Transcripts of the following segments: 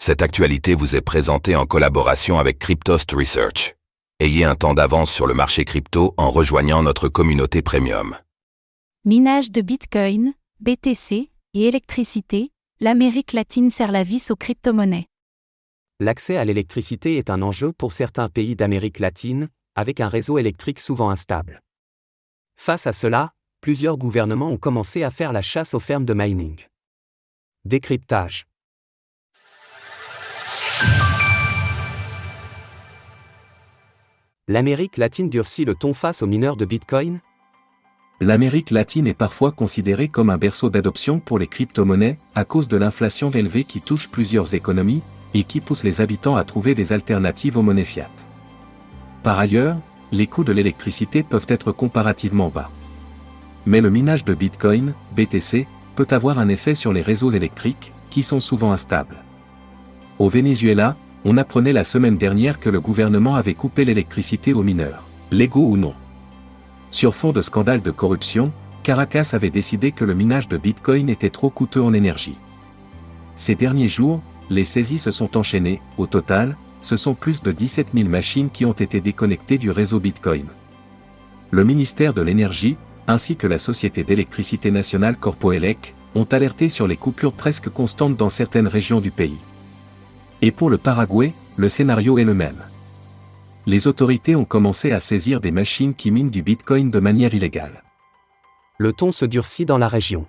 Cette actualité vous est présentée en collaboration avec Cryptost Research. Ayez un temps d'avance sur le marché crypto en rejoignant notre communauté premium. Minage de Bitcoin, BTC, et électricité, l'Amérique latine serre la vis aux crypto-monnaies. L'accès à l'électricité est un enjeu pour certains pays d'Amérique latine, avec un réseau électrique souvent instable. Face à cela, plusieurs gouvernements ont commencé à faire la chasse aux fermes de mining. Décryptage. L'Amérique latine durcit le ton face aux mineurs de Bitcoin? L'Amérique latine est parfois considérée comme un berceau d'adoption pour les crypto-monnaies, à cause de l'inflation élevée qui touche plusieurs économies, et qui pousse les habitants à trouver des alternatives aux monnaies fiat. Par ailleurs, les coûts de l'électricité peuvent être comparativement bas. Mais le minage de Bitcoin, BTC, peut avoir un effet sur les réseaux électriques, qui sont souvent instables. Au Venezuela, on apprenait la semaine dernière que le gouvernement avait coupé l'électricité aux mineurs, légaux ou non. Sur fond de scandale de corruption, Caracas avait décidé que le minage de Bitcoin était trop coûteux en énergie. Ces derniers jours, les saisies se sont enchaînées. Au total, ce sont plus de 17 000 machines qui ont été déconnectées du réseau Bitcoin. Le ministère de l'Énergie, ainsi que la Société d'électricité nationale Corpoelec, ont alerté sur les coupures presque constantes dans certaines régions du pays. Et pour le Paraguay, le scénario est le même. Les autorités ont commencé à saisir des machines qui minent du Bitcoin de manière illégale. Le ton se durcit dans la région.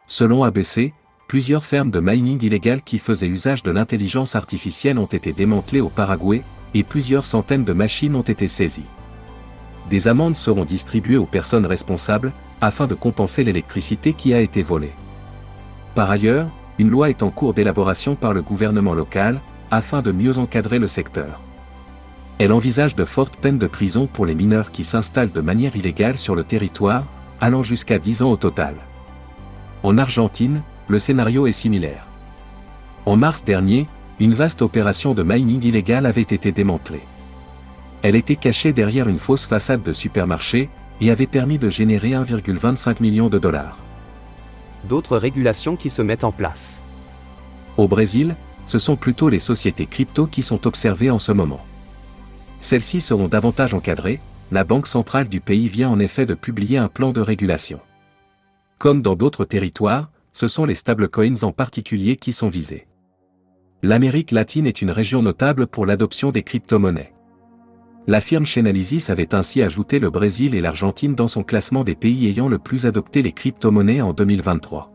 Selon ABC, plusieurs fermes de mining illégales qui faisaient usage de l'intelligence artificielle ont été démantelées au Paraguay, et plusieurs centaines de machines ont été saisies. Des amendes seront distribuées aux personnes responsables, afin de compenser l'électricité qui a été volée. Par ailleurs, une loi est en cours d'élaboration par le gouvernement local, afin de mieux encadrer le secteur. Elle envisage de fortes peines de prison pour les mineurs qui s'installent de manière illégale sur le territoire, allant jusqu'à 10 ans au total. En Argentine, le scénario est similaire. En mars dernier, une vaste opération de mining illégal avait été démantelée. Elle était cachée derrière une fausse façade de supermarché, et avait permis de générer 1,25 million de dollars. D'autres régulations qui se mettent en place. Au Brésil, ce sont plutôt les sociétés crypto qui sont observées en ce moment. Celles-ci seront davantage encadrées. La Banque centrale du pays vient en effet de publier un plan de régulation. Comme dans d'autres territoires, ce sont les stablecoins en particulier qui sont visés. L'Amérique latine est une région notable pour l'adoption des crypto-monnaies. La firme Chainalysis avait ainsi ajouté le Brésil et l'Argentine dans son classement des pays ayant le plus adopté les crypto-monnaies en 2023.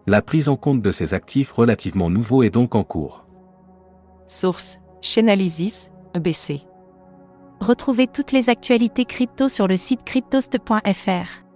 La prise en compte de ces actifs relativement nouveaux est donc en cours. Source: Chainalysis, ABC. Retrouvez toutes les actualités crypto sur le site cryptost.fr.